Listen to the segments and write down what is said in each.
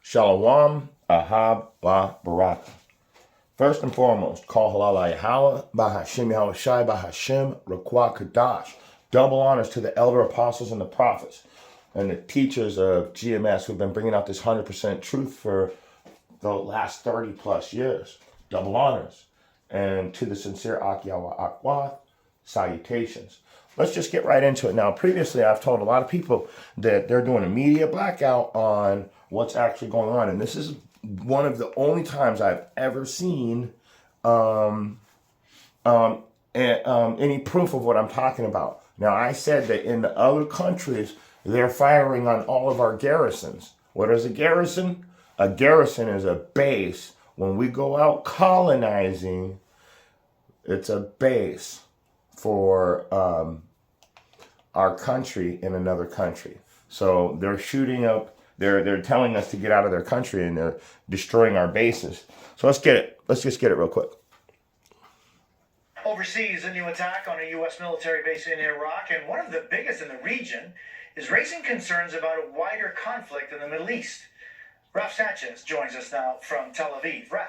Shalom, Ahab, Ba, Baraka. First and foremost, call halal Yahweh, Bahashem Yahweh Shai, Bahashem, Rakwa Kadash. Double honors to the elder apostles and the prophets and the teachers of GMS who've been bringing out this 100% truth for the last 30 plus years. Double honors. And to the sincere Akyawa Akwa, salutations. Let's just get right into it. Now, previously, I've told a lot of people that they're doing a media blackout on what's actually going on. And this is one of the only times I've ever seen any proof of what I'm talking about. Now, I said that in the other countries, they're firing on all of our garrisons. What is a garrison? A garrison is a base. When we go out colonizing, it's a base for our country in another country. So they're shooting up, they're telling us to get out of their country and they're destroying our bases. So let's get it. Let's just get it real quick. Overseas, a new attack on a U.S. military base in Iraq, and one of the biggest in the region, is raising concerns about a wider conflict in the Middle East. Raf Sanchez joins us now from Tel Aviv. Raf.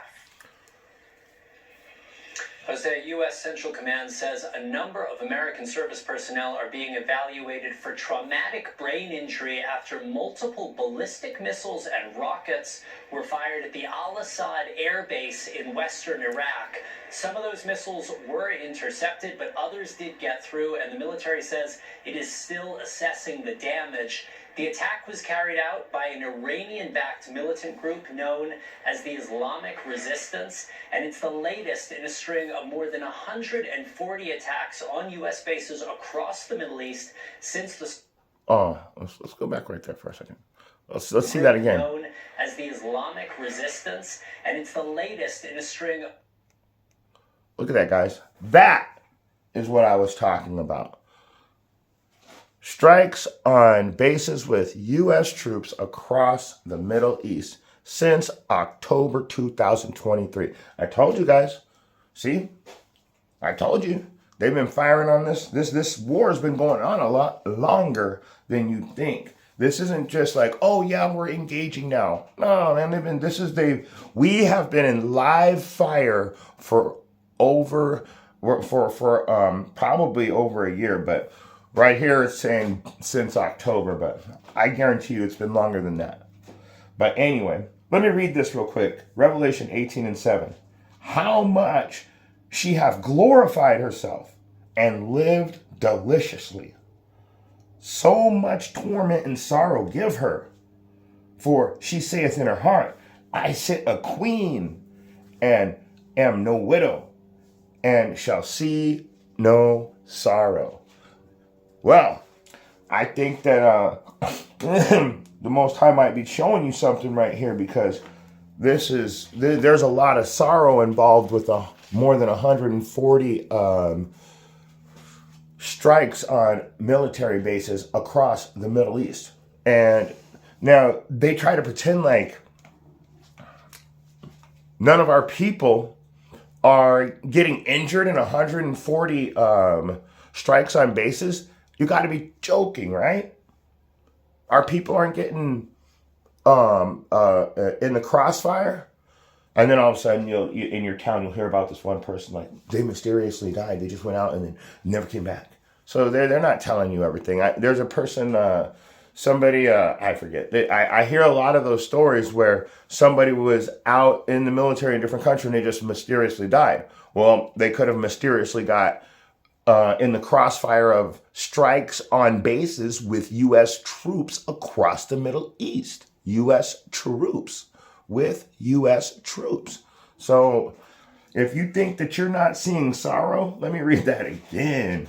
Jose, U.S. Central Command says a number of American service personnel are being evaluated for traumatic brain injury after multiple ballistic missiles and rockets were fired at the Al-Assad Air Base in western Iraq. Some of those missiles were intercepted, but others did get through, and the military says it is still assessing the damage. The attack was carried out by an Iranian-backed militant group known as the Islamic Resistance, and it's the latest in a string of more than 140 attacks on U.S. bases across the Middle East since the... Let's go back right there for a second. Let's see that again. Known as the Islamic Resistance, and it's the latest in a string of... Look at that, guys. That is what I was talking about. Strikes on bases with U.S. troops across the Middle East since October 2023. I told you guys. See? I told you. They've been firing on this. This war has been going on a lot longer than you think. This isn't just like, oh yeah, we're engaging now. No, man, we have been in live fire for probably over a year, but right here it's saying since October, but I guarantee you it's been longer than that. But anyway, let me read this real quick. Revelation 18:7. How much she hath glorified herself and lived deliciously. So much torment and sorrow give her. For she saith in her heart, I sit a queen and am no widow and shall see no sorrow. Well, I think that the Most High might be showing you something right here, because there's a lot of sorrow involved with more than 140 strikes on military bases across the Middle East. And now they try to pretend like none of our people are getting injured in 140 strikes on bases. You got to be joking, right? Our people aren't getting in the crossfire, and then all of a sudden, in your town, you'll hear about this one person, like they mysteriously died. They just went out and then never came back. So they're not telling you everything. There's a person, somebody, I forget. I hear a lot of those stories where somebody was out in the military in a different country and they just mysteriously died. Well, they could have mysteriously got in the crossfire of strikes on bases with U.S. troops across the Middle East. U.S. troops with U.S. troops. So if you think that you're not seeing sorrow, let me read that again.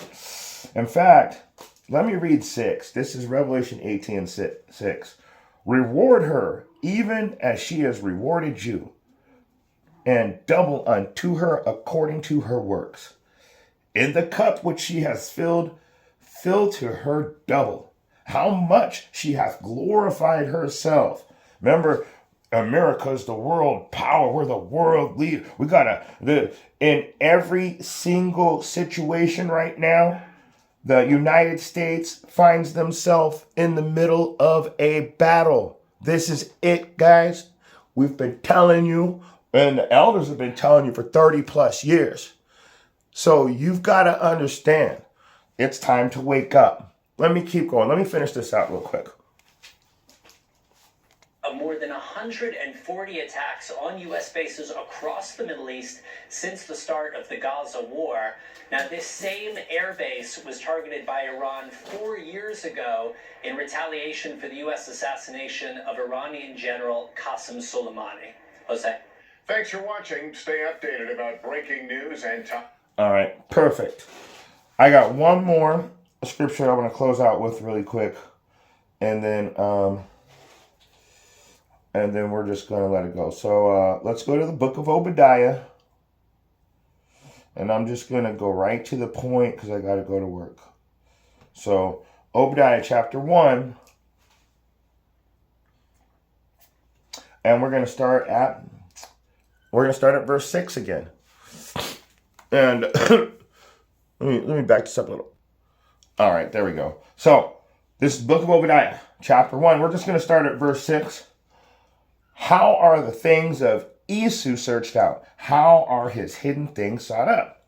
In fact, let me read 6. This is Revelation 18:6. Reward her even as she has rewarded you, and double unto her according to her works. In the cup which she has filled, fill to her double. How much she hath glorified herself. Remember, America's the world power. We're the world leader. We in every single situation right now, the United States finds themselves in the middle of a battle. This is it, guys. We've been telling you, and the elders have been telling you for 30 plus years. So you've got to understand, it's time to wake up. Let me keep going. Let me finish this out real quick. More than 140 attacks on U.S. bases across the Middle East since the start of the Gaza war. Now, this same air base was targeted by Iran 4 years ago in retaliation for the U.S. assassination of Iranian General Qasem Soleimani. Jose? Thanks for watching. Stay updated about breaking news and time. All right, perfect. I got one more scripture I want to close out with really quick, and then we're just going to let it go. So let's go to the book of Obadiah, and I'm just going to go right to the point because I got to go to work. So Obadiah chapter 1, and we're going to start at verse 6 again. And let me back this up a little. All right, there we go. So this is the book of Obadiah, chapter 1. We're just going to start at verse 6. How are the things of Esau searched out? How are his hidden things sought up?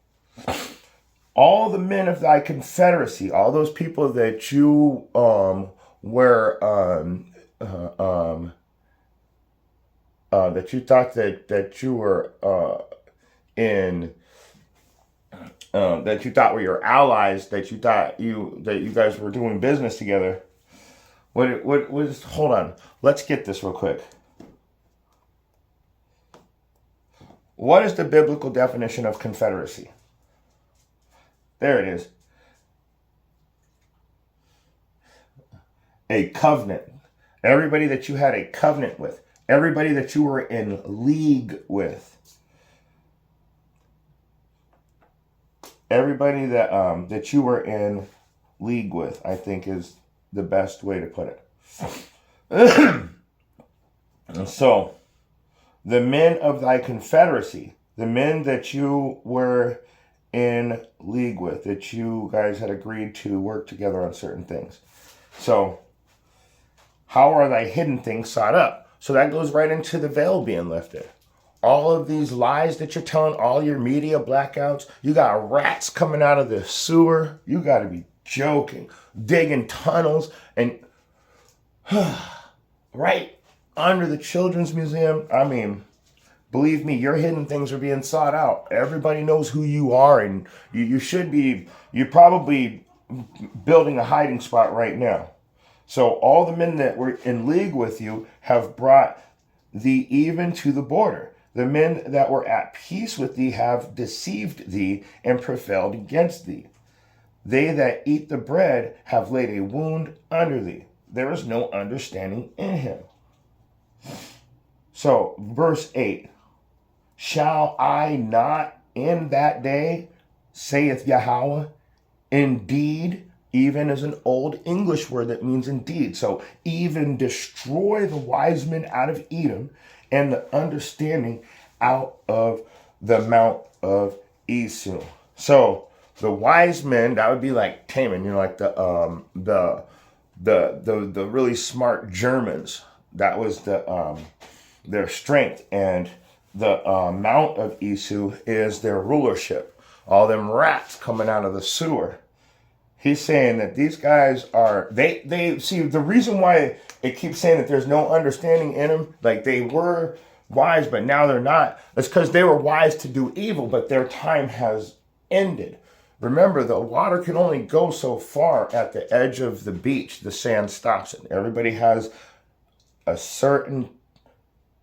All the men of thy confederacy, all those people that you that you thought that you were in. That you thought were your allies, that you guys were doing business together. What was? Hold on, let's get this real quick. What is the biblical definition of confederacy? There it is. A covenant. Everybody that you had a covenant with. Everybody that you were in league with. Everybody that you were in league with, I think, is the best way to put it. So, the men of thy confederacy, the men that you were in league with, that you guys had agreed to work together on certain things. So, how are thy hidden things sought up? So that goes right into the veil being lifted. All of these lies that you're telling, all your media blackouts, you got rats coming out of the sewer. You got to be joking. Digging tunnels and right under the Children's Museum. I mean, believe me, your hidden things are being sought out. Everybody knows who you are, and you're probably building a hiding spot right now. So all the men that were in league with you have brought thee even to the border. The men that were at peace with thee have deceived thee and prevailed against thee. They that eat the bread have laid a wound under thee. There is no understanding in him. So, verse 8. Shall I not in that day, saith Yahweh, indeed, even is an old English word that means indeed. So, even destroy the wise men out of Edom, and the understanding out of the Mount of Esau. So the wise men, that would be like Taman, like the really smart Germans. That was their strength, and the Mount of Esau is their rulership. All them rats coming out of the sewer. He's saying that these guys are they see the reason why it keeps saying that there's no understanding in them, like they were wise but now they're not. It's because they were wise to do evil, but their time has ended. Remember, the water can only go so far at the edge of the beach. The sand stops it. Everybody has a certain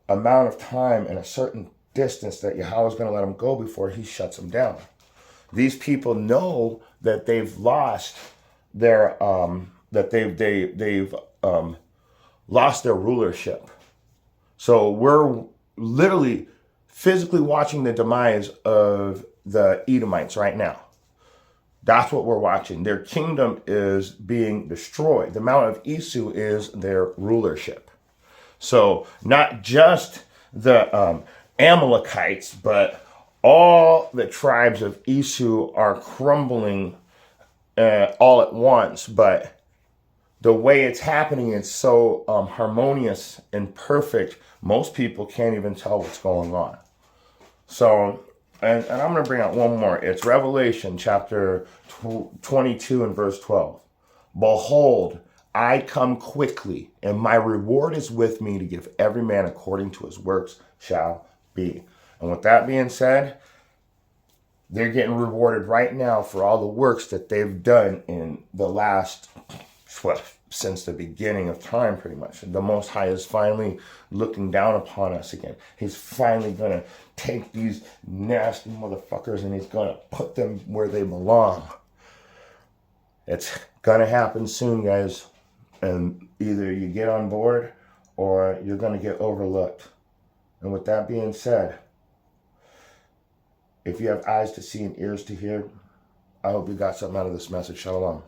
amount of time and a certain distance that Yahweh is going to let them go before he shuts them down. These people know that they've lost their lost their rulership. So we're literally physically watching the demise of the Edomites right now. That's what we're watching. Their kingdom is being destroyed. The Mount of Esau is their rulership. So not just the Amalekites, but all the tribes of Esau are crumbling all at once. But the way it's happening, it's so harmonious and perfect. Most people can't even tell what's going on. So, and I'm going to bring out one more. It's Revelation chapter 22 and verse 12. Behold, I come quickly, and my reward is with me to give every man according to his works shall be. And with that being said, they're getting rewarded right now for all the works that they've done in the last, since the beginning of time, pretty much. The Most High is finally looking down upon us again. He's finally going to take these nasty motherfuckers and he's going to put them where they belong. It's going to happen soon, guys. And either you get on board or you're going to get overlooked. And with that being said, if you have eyes to see and ears to hear, I hope you got something out of this message. Shalom.